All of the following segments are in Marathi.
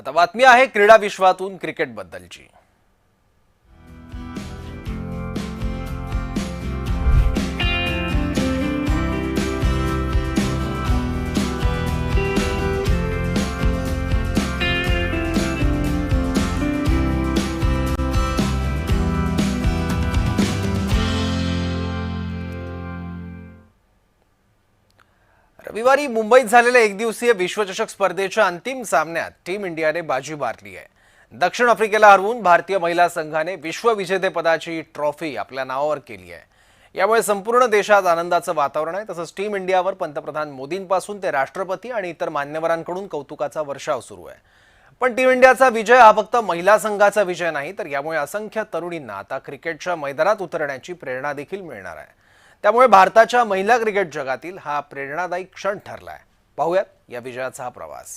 आता बातमी आहे क्रीडा विश्वातून क्रिकेटबद्दलची। रविवारी मुंबईत झालेल्या एकदिवसीय विश्वचषक स्पर्धेच्या अंतिम सामन्यात टीम इंडियाने बाजी मारली आहे। दक्षिण आफ्रिकेला हरवून भारतीय महिला संघाने विश्वविजेतेपदाची ट्रॉफी आपल्या नावावर केली आहे। यामुळे संपूर्ण देशात आनंदाचं वातावरण आहे। तसंच टीम इंडियावर पंतप्रधान मोदींपासून ते राष्ट्रपती आणि इतर मान्यवरांकडून कौतुकाचा वर्षाव सुरू आहे। पण टीम इंडियाचा विजय हा फक्त महिला संघाचा विजय नाही, तर यामुळे असंख्य तरुणींना आता क्रिकेटच्या मैदानात उतरण्याची प्रेरणा देखील मिळणार आहे। त्यामुळे भारताच्या महिला क्रिकेट जगातील हा प्रेरणादायी क्षण ठरलाय। पाहूयात या विजयाचा हा प्रवास।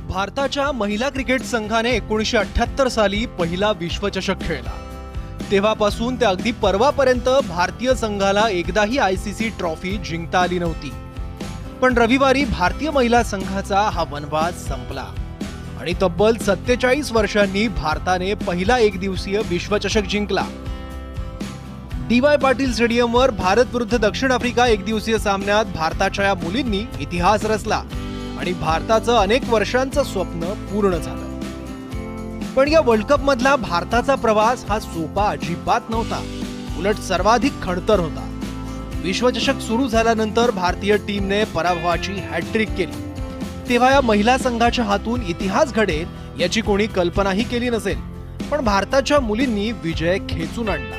भारताच्या महिला क्रिकेट संघाने 1978 साली पहिला विश्वचषक खेळला। तेव्हापासून ते अगदी परवापर्यंत भारतीय संघाला एकदाही आयसीसी ट्रॉफी जिंकता आली नव्हती। पण रविवारी भारतीय महिला संघाचा हा वनवास संपला आणि तब्बल 47 वर्षांनी भारताने पहिला एकदिवसीय विश्वचषक जिंकला। डी.वाय. पाटील स्टेडियमवर भारत विरुद्ध दक्षिण आफ्रिका एकदिवसीय सामन्यात भारताच्या या मुलींनी इतिहास रचला आणि भारताचं अनेक वर्षांचं स्वप्न पूर्ण झालं। पण या वर्ल्ड कप मधला भारताचा प्रवास हा सोपा अजिबात नव्हता, उलट सर्वाधिक खडतर होता। विश्वचषक सुरू झाल्यानंतर भारतीय टीमने पराभवाची हॅट्रिक केली। तेव्हा या महिला संघाच्या हातून इतिहास घडेल याची कोणी कल्पनाही केली नसेल, पण भारताच्या मुलींनी विजय खेचून आणला।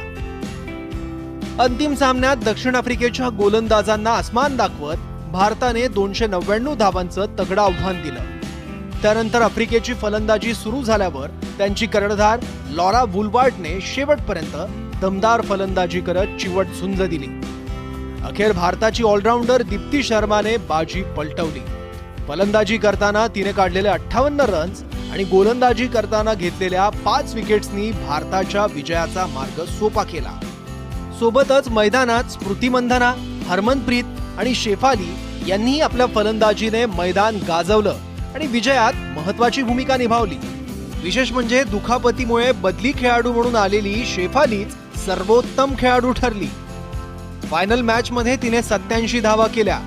अंतिम सामन्यात दक्षिण आफ्रिकेच्या गोलंदाजांना आसमान दाखवत भारताने 299 धावांचं तगडं आव्हान दिलं। त्यानंतर आफ्रिकेची फलंदाजी सुरू झाल्यावर त्यांची कर्णधार लॉरा वुलवार्डने शेवटपर्यंत दमदार फलंदाजी करत चिवट झुंज दिली। अखेर भारताची ऑलराऊंडर दीप्ती शर्माने बाजी पलटवली। फलंदाजी करताना तिने काढलेले 58 रन्स आणि गोलंदाजी करताना घेतलेल्या 5 विकेट्सनी भारताच्या विजयाचा मार्ग सोपा केला। सोबतच मैदानात स्मृती मंधाना, हरमनप्रीत आणि शेफाली यांनीही आपल्या फलंदाजीने मैदान गाजवलं आणि विजयात महत्त्वाची भूमिका निभावली। विशेष म्हणजे दुखापतीमुळे बदली खेळाडू म्हणून आलेली शेफालीच सर्वोत्तम खेळाडू ठरली। फायनल मॅच मध्ये तिने 87 धावा केल्या,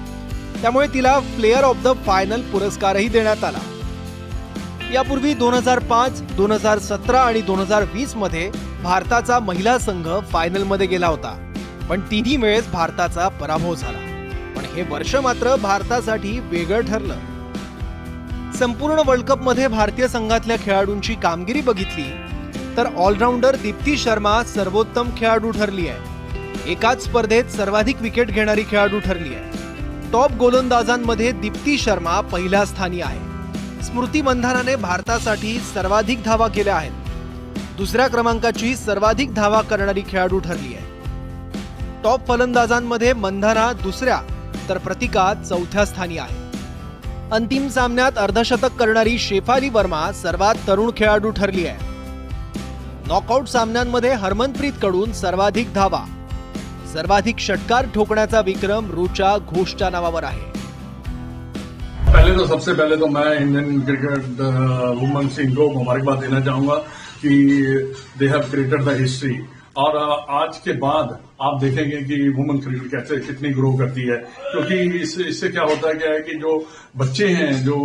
त्यामुळे तिला प्लेयर ऑफ द फायनल पुरस्कारही देण्यात आला। यापूर्वी 2005, 2017 आणि 2020 मध्ये भारताचा महिला संघ फायनल मध्ये गेला होता, पण तिन्ही वेळेस भारताचा पराभव झाला। पण हे वर्ष मात्र भारतासाठी वेगळं ठरलं। संपूर्ण वर्ल्ड कप मध्ये भारतीय संघातल्या खेळाडूंची कामगिरी बघितली तर ऑलराऊंडर दीप्ती शर्मा सर्वोत्तम खेळाडू ठरली आहे। एकाच स्पर्धेत सर्वाधिक विकेट घेणारी खेळाडू ठरली आहे। टॉप गोलंदाजांमध्ये दीप्ती शर्मा पहिल्या स्थानी आहे। स्मृती मंधानाने भारतासाठी सर्वाधिक धावा केल्या आहेत। दुसऱ्या क्रमांकाची सर्वाधिक धावा करणारी खेळाडू ठरली आहे। टॉप फलंदाजांमध्ये मंधाना दुसऱ्या तर प्रतिका चौथ्या स्थानी आहे। अंतिम सामन्यात अर्धशतक करणारी शेफाली वर्मा सर्वात तरुण खेळाडू ठरली आहे। नॉकआउट सामन्यांमध्ये हरमनप्रीत कडून सर्वाधिक धावा, सर्वाधिक षटकार ठोकण्याचा विक्रम रुचा घोषच्या नावावर आहे। सबसे पहले तो मैं इंडियन क्रिकेट वुमेन टीम को मुबारकबाद देना चाहूंगा कि they have created the history. और आज के बाद आप देखेंगे कि वुमेन क्रिकेट कैसे कितनी ग्रो करती है, क्योंकि इससे क्या होता है क्या है कि जो बच्चे हैं, जो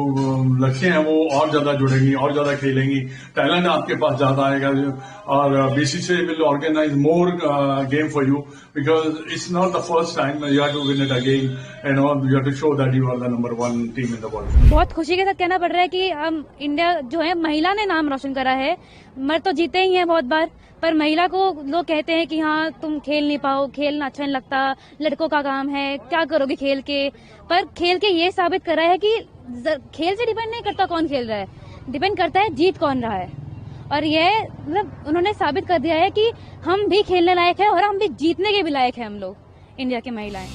लड़के हैं, वो और ज्यादा जुड़ेंगी, और ज्यादा खेलेंगी, टैलेंट आपके पास ज्यादा आएगा। और BCCI will organise more game for you, because it's not the first time you have to win it again and you have to show that you are the number 1 team in the world. बहुत खुशी के साथ कहना पड़ रहा है कि हम इंडिया जो है महिला ने नाम रोशन करा है। मर्द तो जीते ही हैं बहुत बार, पर महिला को लोग कहते हैं कि हाँ तुम खेल नहीं पाओ, खेलना अच्छा नहीं लगता, लड़कों का काम है, क्या करोगे खेल के। पर खेल के ये साबित करा है कि खेल से डिपेंड नहीं करता कौन खेल रहा है, डिपेंड करता है जीत कौन रहा है। और ये मतलब उन्होंने साबित कर दिया है कि हम भी खेलने लायक है और हम भी जीतने के भी लायक है, हम लोग इंडिया की महिलाएं।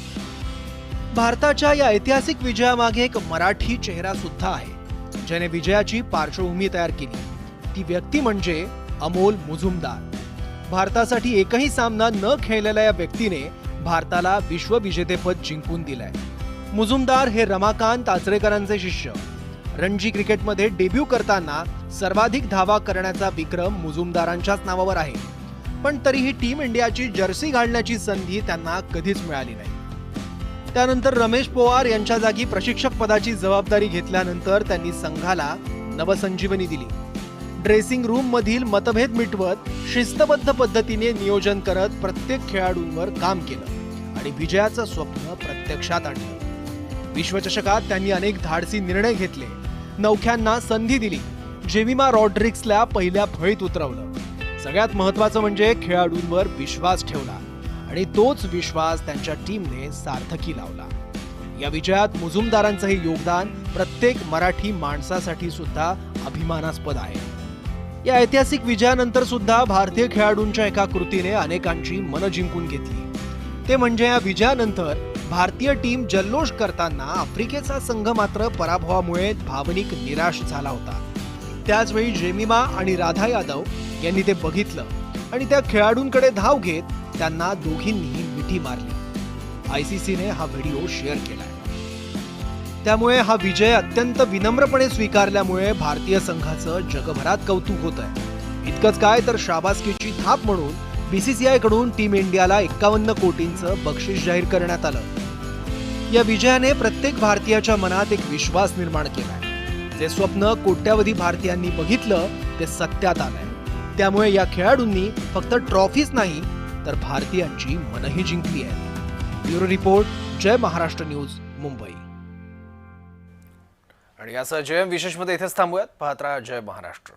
भारताच्या या ऐतिहासिक विजयामागे एक मराठी चेहरा सुद्धा आहे, ज्याने विजयाची पार्श्वभूमी तयार केली। ती व्यक्ती म्हणजे अमोल मुजुमदार। भारतासाठी एकही सामना न खेळलेल्या या व्यक्तीने भारताला विश्वविजेतेपद जिंकून दिलंय। मुजुमदार हे रमाकांत आचरेकरांचे शिष्य. रणजी क्रिकेटमध्ये डेब्यू करताना सर्वाधिक धावा करण्याचा विक्रम मुजुमदारांच्याच नावावर आहे. पण तरीही टीम इंडियाची जर्सी घालण्याची संधी त्यांना कधीच मिळाली नाही. त्यानंतर रमेश पोवार यांच्या जागी प्रशिक्षक पदाची जबाबदारी घेतल्यानंतर त्यांनी संघाला नवसंजीवनी दिली. ड्रेसिंग रूम मधील मतभेद मिटवत शिस्तबद्ध पद्धतीने नियोजन करत प्रत्येक खेळाडूंवर काम केलं आणि विजयाचं स्वप्न प्रत्यक्षात आणलं. विश्वचषकात त्यांनी अनेक धाडसी निर्णय घेतले, नौख्यांना संधी दिली, जेमिमा रॉड्रिग्सला पहिल्या फळीत उतरवलं. सगळ्यात महत्त्वाचं म्हणजे खेळाडूंवर विश्वास ठेवला आणि तोच विश्वास त्यांच्या टीमने सार्थकी लावला. या विजयात मुजुमदारांचंही योगदान प्रत्येक मराठी माणसासाठी सुद्धा अभिमानास्पद आहे. या ऐतिहासिक विजयानंतर सुद्धा भारतीय खेळाडूंच्या एका कृतीने अनेकांची मनं जिंकून घेतली. ते म्हणजे या विजयानंतर भारतीय टीम जल्लोष करताना आफ्रिकेचा संघ मात्र पराभवामुळे भावनिक निराश झाला होता. त्याचवेळी जेमिमा आणि राधा यादव यांनी ते बघितलं आणि त्या खेळाडूंकडे धाव घेत त्यांना दोघींनी मिठी मारली. आयसीसीने हा व्हिडिओ शेअर केलाय. त्यामुळे हा विजय अत्यंत विनम्रपणे स्वीकारल्यामुळे भारतीय संघाचं जगभरात कौतुक होत आहे. इतकंच काय तर शाबासकीची थाप म्हणून बीसीसीआय कडून टीम इंडियाला 51 कोटींचं बक्षीस जाहीर करण्यात आलं. या विजयाने प्रत्येक भारतीयाच्या मनात एक विश्वास निर्माण केलाय. जे स्वप्न कोट्यावधी भारतीयांनी बघितलं ते सत्यात आलंय. त्यामुळे या खेळाडूंनी फक्त ट्रॉफीच नाही तर भारतीयांची मनही जिंकली आहे. ब्युरो रिपोर्ट, जय महाराष्ट्र न्यूज, मुंबई. आणि यासह जयम विशेषमध्ये इथेच थांबूयात. पाहत राहा जय महाराष्ट्र.